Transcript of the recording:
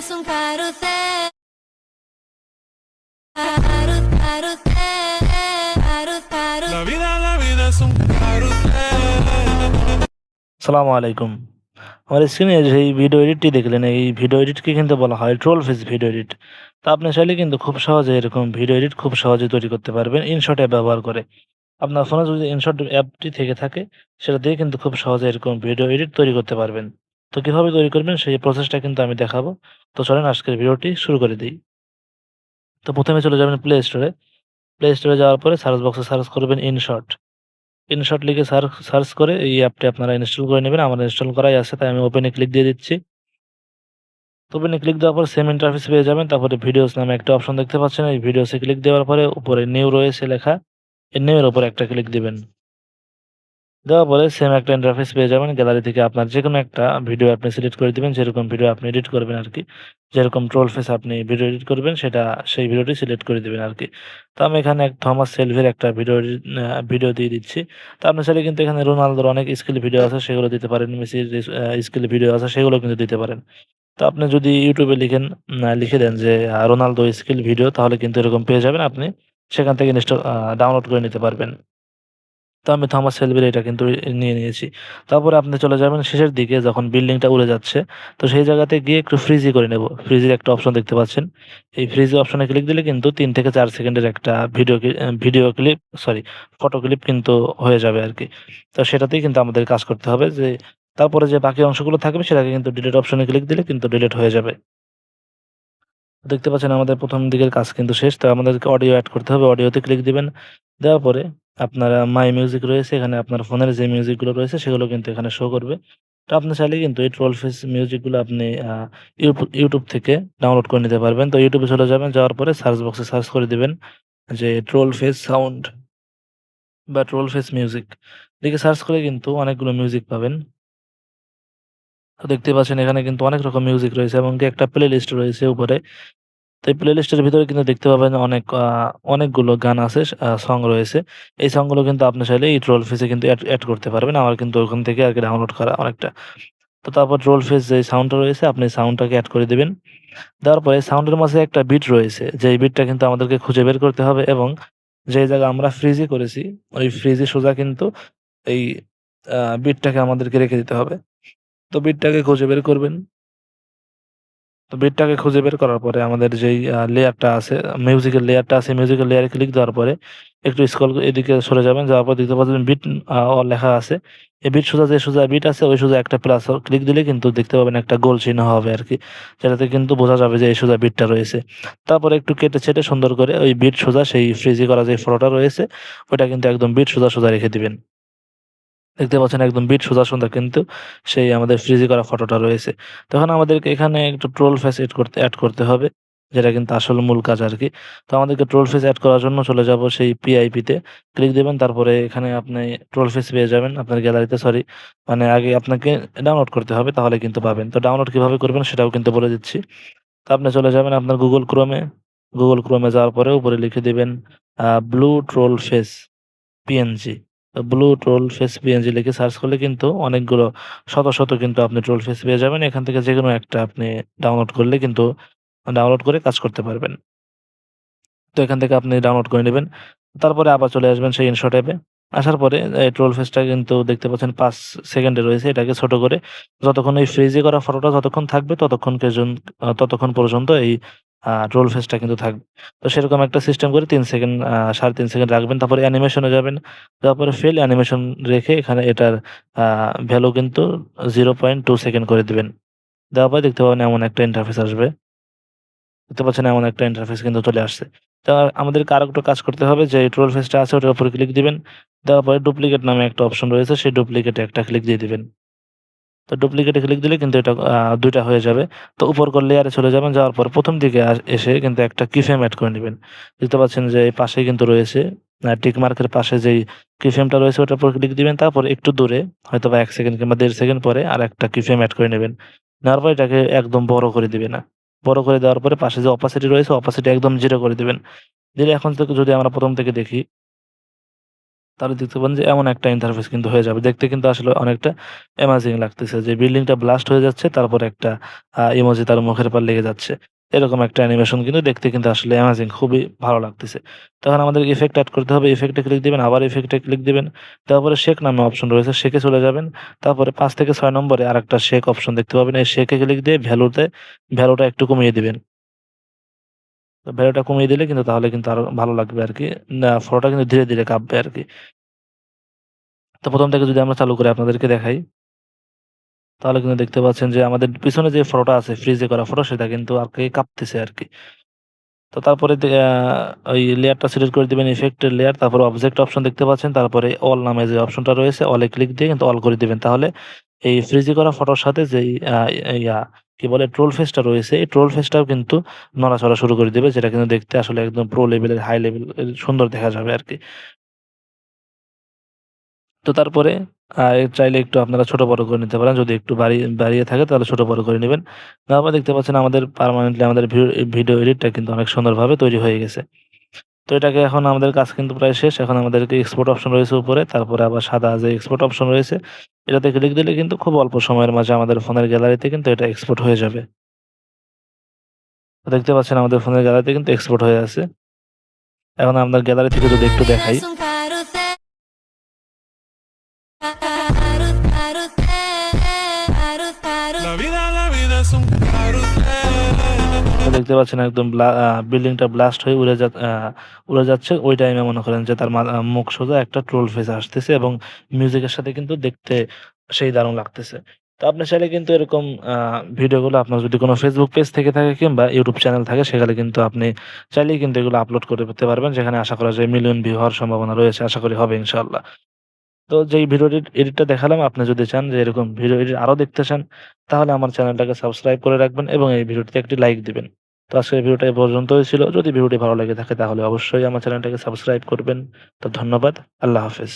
es un carrusel, carrusel, carrusel. La vida es un carrusel. সালামু আলাইকুম। আমার স্ক্রিনে যেই ভিডিও এডিটটি দেখলেন, এই ভিডিও এডিটকে কিন্তু বলা হয় ট্রোল ফেস ভিডিও এডিট। তো আপনি চাইলে কিন্তু খুব সহজে এরকম ভিডিও এডিট খুব সহজে তৈরি করতে পারবেন ইনশট অ্যাপ ব্যবহার করে। আপনার ফোনে যদি ইনশট অ্যাপটি থেকে থাকে, সেটা দিয়ে কিন্তু খুব সহজে এরকম ভিডিও এডিট তৈরি করতে পারবেন। তো কিভাবে তৈরি করবেন সেই প্রসেসটা কিন্তু আমি দেখাবো। তো চলেন আজকের ভিডিওটি শুরু করে দিই। তো প্রথমে চলে যাবেন প্লে স্টোরে। প্লে স্টোরে যাওয়ার পরে সার্চ বক্সে সার্চ করবেন ইনশট। ইনশট লিখে সার্চ করে এই অ্যাপটি আপনারা ইনস্টল করে নেবেন। আমার ইনস্টল করাই আছে, তাই আমি ওপেনে ক্লিক দিয়ে দিচ্ছি। তো ওপেনে ক্লিক দেওয়ার পর সেম ইন্টারফেস পেয়ে যাবেন। তারপরে ভিডিওস নামে একটা অপশন দেখতে পাচ্ছেন। এই ভিডিওসে ক্লিক দেওয়ার পরে উপরে নিউ রয়েছে লেখা। এই নিউ এর উপর একটা ক্লিক দিবেন। দেওয়ার পরে সেম একটা ইন্টারফেস পেয়ে যাবেন। গ্যালারি থেকে আপনার যেকোনো একটা ভিডিও আপনি সিলেক্ট করে দিবেন, যেরকম ভিডিও আপনি এডিট করবেন আরকি। যেরকম ট্রোল ফেস আপনি ভিডিও এডিট করবেন সেই ভিডিওটি সিলেক্ট করে দিবেন আরকি। তো আমি এখানে এক থমাস সেলভির একটা ভিডিও দিয়ে দিচ্ছি। তো আপনি চাইলে কিন্তু এখানে রোনালদোর অনেক স্কিল ভিডিও আছে, সেগুলো দিতে পারেন। মেসির স্কিল ভিডিও আছে, সেগুলো কিন্তু দিতে পারেন। তো আপনি যদি ইউটিউবে লিখে দেন যে রোনালদো স্কিল ভিডিও, তাহলে কিন্তু এরকম পেয়ে যাবেন। আপনি সেখান থেকে ডাউনলোড করে নিতে পারবেন। তো আমি থমাস সেলবির এটা কিন্তু নিয়ে নিয়েছি। তারপরে আপনি চলে যাবেন শেষের দিকে, যখন বিল্ডিংটা উড়ে যাচ্ছে, তো সেই জায়গাতে গিয়ে একটু ফ্রিজি করে নেব। ফ্রিজের একটা অপশন দেখতে পাচ্ছেন। এই ফ্রিজি অপশনে ক্লিক দিলে কিন্তু ৩ থেকে ৪ সেকেন্ডের একটা video clip, sorry, photo clip কিন্তু হয়ে যাবে আরকি। তো সেটাতেই কিন্তু আমাদের কাজ করতে হবে যে তারপরে যে বাকি অংশগুলো থাকবে সেটাকে কিন্তু ডিলিট অপশনে ক্লিক দিলে কিন্তু ডিলিট হয়ে যাবে। দেখতে পাচ্ছেন আমাদের ১ম দিকের কাজ কিন্তু শেষ। তো আমাদেরকে অডিও এড করতে হবে। অডিওতে ক্লিক দিবেন। দেওয়ার পরে আপনারা মাই মিউজিক রয়েছে, এখানে আপনার ফোনের যে মিউজিকগুলো রয়েছে সেগুলো কিন্তু এখানে শো করবে। তো আপনি চাইলে কিন্তু এই ট্রোল ফেস মিউজিকগুলো আপনি ইউটিউব থেকে ডাউনলোড করে নিতে পারবেন। তো ইউটিউবে চলে যাবেন, যাওয়ার পরে সার্চ বক্সে সার্চ করে দিবেন যে ট্রোল ফেস সাউন্ড বা ট্রোল ফেস মিউজিক লিখে সার্চ করে কিন্তু অনেকগুলো মিউজিক পাবেন। তো দেখতে পাচ্ছেন এখানে কিন্তু অনেক রকম মিউজিক রয়েছে, এমনকি একটা প্লে লিস্ট রয়েছে উপরে। তো এই প্লেলিস্টের ভিতরে কিন্তু দেখতে পাবেন অনেকগুলো গান আছে, সং রয়েছে। এই সংগুলো কিন্তু আপনি চাইলে এই ট্রোল ফেসে কিন্তু এড করতে পারবেন। আমার কিন্তু ওখান থেকে আরকি ডাউনলোড করা অনেকটা। তো তারপর ট্রোল ফেস যে সাউন্ডটা রয়েছে, আপনি সাউন্ডটাকে এড করে দিবেন। দেওয়ার পরে সাউন্ডের মাঝে একটা বিট রয়েছে, যেই বিটটা কিন্তু আমাদেরকে খুঁজে বের করতে হবে, এবং যে জায়গায় আমরা ফ্রিজি করেছি, ওই ফ্রিজে সোজা কিন্তু এই বিটটাকে আমাদেরকে রেখে দিতে হবে। তো বিটটাকে খুঁজে বের করবেন। তো বিটটাকে খুঁজে বের করার পরে আমাদের যেই লেয়ারটা আছে, মিউজিকের লেয়ারটা আছে, মিউজিকের লেয়ারে ক্লিক দেওয়ার পরে একটু স্ক্রল এদিকে সরে যাবেন। যাওয়ার পর দেখতে পাচ্ছেন বিট লেখা আছে। এই বিট সোজা বিট আছে, ওই সোজা একটা প্লাস ক্লিক দিলে কিন্তু দেখতে পাবেন একটা গোল চিহ্ন হবে আরকি। যেটাতে কিন্তু বোঝা যাবে যে এই সোজা বিটটা রয়েছে। তারপরে একটু কেটে-ছেঁটে সুন্দর করে ওই বিট সোজা সেই ফ্রিজি করা যে ফটোটা রয়েছে, ওইটা কিন্তু একদম বিট সোজা রেখে দিবেন। দেখতে পাচ্ছেন একদম বিট সোজা কিন্তু সেই আমাদের ফ্রিজি করা ফটোটা রয়েছে। তখন আমাদেরকে এখানে একটু ট্রোল ফেস এড করতে হবে। যেটা কিন্তু আসল মূল কাজ আরকি। তো আমাদেরকে ট্রোল ফেস এড করার জন্য চলে যাব সেই পিআইপি তে। ক্লিক দিবেন, তারপরে এখানে আপনি ট্রোল ফেস পেয়ে যাবেন আপনার গ্যালারিতে, সরি, মানে আগে আপনাকে ডাউনলোড করতে হবে, তাহলে কিন্তু পাবেন। তো ডাউনলোড কিভাবে করবেন সেটাও কিন্তু বলে দিচ্ছি। তো আপনি চলে যাবেন আপনার Google Chrome এ যাওয়ার পরে উপরে লিখে দিবেন blue troll face PNG. Blue troll face PNG লিখে সার্চ করলে কিন্তু অনেকগুলো শত কিন্তু আপনি ট্রোল ফেস পেয়ে যাবেন। এখান থেকে যেকোনো একটা আপনি ডাউনলোড করলে কিন্তু ডাউনলোড করে কাজ করতে পারবেন। তো এখান থেকে আপনি ডাউনলোড করে নিবেন। তারপরে আবার চলে আসবেন সেই ইনশট অ্যাপে। আসার পরে এই ট্রোল ফেসটা কিন্তু দেখতে পাচ্ছেন ৫ সেকেন্ডে রয়েছে। এটাকে ছোট করে যতক্ষণ এই ফ্রিজে করা ফটোটা যতক্ষণ থাকবে ততক্ষণ পর্যন্ত এই ট্রোল ফেসটা কিন্তু থাকবে। তো সেরকম একটা সিস্টেম করে ৩ সেকেন্ড ৩.৫ সেকেন্ড রাখবেন। তারপরে অ্যানিমেশন এ যাবেন। যাওয়ার পরে ফিল অ্যানিমেশন রেখে এখানে এটার আ ভ্যালু কিন্তু ০.২ সেকেন্ড করে দিবেন। দেওয়ার পরে দেখতে পাবেন এমন একটা ইন্টারফেস আসবে। দেখতে পাচ্ছেন এমন একটা ইন্টারফেস কিন্তু চলে আসছে। তো আমাদেরকে আরো একটু কাজ করতে হবে, যে ট্রোল ফেসটা আছে ওটার উপরে ক্লিক দিবেন। দেওয়ার পরে ডুপ্লিকেট নামে একটা অপশন রয়েছে, সেই ডুপ্লিকেটে একটা ক্লিক দিয়ে দিবেন। তো ডুপ্লিকেটে ক্লিক দিলে কিন্তু এটা ২ টা হয়ে যাবে। তো উপরকার লেয়ারে চলে যাবেন, যাওয়ার পর ১ম দিকে এসে কিন্তু একটা কিফ্রেম এড করে নিবেন। দেখতে পাচ্ছেন যে এই পাশেই কিন্তু রয়েছে টিক মার্কের পাশে যেই কিফ্রেমটা রয়েছে ওটার উপর ক্লিক দিবেন। তারপর একটু দূরে হয়তোবা ১ সেকেন্ড কিংবা ১.৫ সেকেন্ড পরে আরেকটা কিফ্রেম এড করে নিবেন। নেওয়ার পর এটাকে একদম বড় করে দিবেন। বড় করে দেওয়ার পরে পাশে যে অপাসিটি রয়েছে অপাসিটি একদম 0 করে দিবেন। দিলে এখন থেকে যদি আমরা ১ম থেকে দেখি, তাহলে দেখতে পাবেন যে এমন একটা ইন্টারফেস কিন্তু হয়ে যাবে। দেখতে কিন্তু আসলে অনেকটা অ্যামেজিং লাগতেছে যে বিল্ডিংটা ব্লাস্ট হয়ে যাচ্ছে, তারপরে একটা ইমোজি তার মুখের উপর লেগে যাচ্ছে। এরকম একটা অ্যানিমেশন কিন্তু দেখতে কিন্তু আসলে অ্যামেজিং, খুবই ভালো লাগতেছে। তখন আমাদের ইফেক্ট এড করতে হবে। ইফেক্টে ক্লিক দিবেন, আবার ইফেক্টে ক্লিক দিবেন। তারপরে শেক নামে অপশন রয়েছে, শেকে চলে যাবেন। তারপরে ৫ থেকে ৬ নম্বরে আরেকটা শেক অপশন দেখতে পাবেন। এই শেকে ক্লিক দিয়ে ভ্যালুটা একটু কমিয়ে দিবেন। তো ভ্যালুটা কমিয়ে দিলে কিন্তু তাহলে কিন্তু আরো ভালো লাগবে আরকি। ফটোটা কিন্তু ধীরে, ধীরে কাঁপবে আরকি। তো ১ম থেকে যদি আমরা চালু করে আপনাদেরকে দেখাই, তাহলে কিন্তু দেখতে পাচ্ছেন যে আমাদের পিছনে যে ফটোটা আছে, ফ্রিজে করা ফটো, সেটা কিন্তু আরকি কাঁপতেছে আরকি। তো তারপরে ওই লেয়ারটা সিলেক্ট করে দিবেন, ইফেক্টের লেয়ার, তারপরে অবজেক্ট অপশন দেখতে পাচ্ছেন। তারপরে অল নামে যে অপশনটা রয়েছে, অলে ক্লিক দিয়ে কিন্তু অল করে দিবেন। তাহলে এই ফ্রিজে করা ফটোর সাথে যেই ইয়া কি বলে ট্রোল ফেসটা রয়েছে, এই ট্রোল ফেসটাও কিন্তু নড়াচড়া শুরু করে দিবে। যেটা কিন্তু দেখতে আসলে একদম প্রো লেভেলের, হাই লেভেল এর সুন্দর দেখা যাবে আরকি। তো তারপরে চাইলে একটু আপনারা ছোট বড় করে নিতে পারেন। যদি একটু বাড়িয়ে থাকে তাহলে ছোট বড় করে নিবেন। তারপর দেখতে পাচ্ছেন আমাদের পার্মানেন্টলি আমাদের ভিডিও এডিটটা কিন্তু অনেক সুন্দরভাবে তৈরি হয়ে গেছে। তো এটাকে এখন আমাদের কাজ কিন্তু প্রায় শেষ। এখন আমাদেরকে এক্সপোর্ট অপশন রয়েছে উপরে। তারপরে আবার সাদা যে এক্সপোর্ট অপশন রয়েছে, এটাতে ক্লিক দিলে কিন্তু খুব অল্প সময়ের মাঝে আমাদের ফোনের গ্যালারিতে কিন্তু এটা এক্সপোর্ট হয়ে যাবে। তো দেখতে পাচ্ছেন আমাদের ফোনের গ্যালারিতে কিন্তু এক্সপোর্ট হয়ে আছে। এখন আপনার গ্যালারি থেকে যদি একটু vida দেখাই, es un carrusel. Carrusel. La vida es un carrusel. তো দেখতে পাচ্ছেন একদম বিল্ডিংটা ব্লাস্ট হয়ে উড়ে যাচ্ছে। ওই টাইমে মনে করেন যে তার মুখ সোজা একটা ট্রোল ফেস আসতেছে এবং মিউজিকের সাথে কিন্তু দেখতে সেই দারুণ লাগতেছে। তো আপনি চাইলে কিন্তু এরকম আ ভিডিওগুলো আপনার যদি কোনো Facebook পেজ থেকে থাকে কিংবা YouTube চ্যানেল থাকে, সেখানে কিন্তু আপনি চাইলেই কিন্তু এগুলো আপলোড করতে পারবেন। যেখানে আশা করা যায় মিলিয়ন ভিউ হওয়ার সম্ভাবনা রয়েছে। আশা করি হবে ইনশাআল্লাহ। তো যেই ভিডিও এডিটটা দেখালাম, আপনি যদি চান যে এরকম ভিডিও এডিট আরো দেখতে চান, তাহলে আমার চ্যানেলটাকে সাবস্ক্রাইব করে রাখবেন এবং এই ভিডিওটিতে একটি লাইক দিবেন। তো আজকের ভিডিওটা এ পর্যন্তই ছিল। যদি ভিডিওটি ভালো লেগে থাকে তাহলে অবশ্যই আমার চ্যানেলটাকে সাবস্ক্রাইব করবেন। তো ধন্যবাদ। আল্লাহ হাফেজ।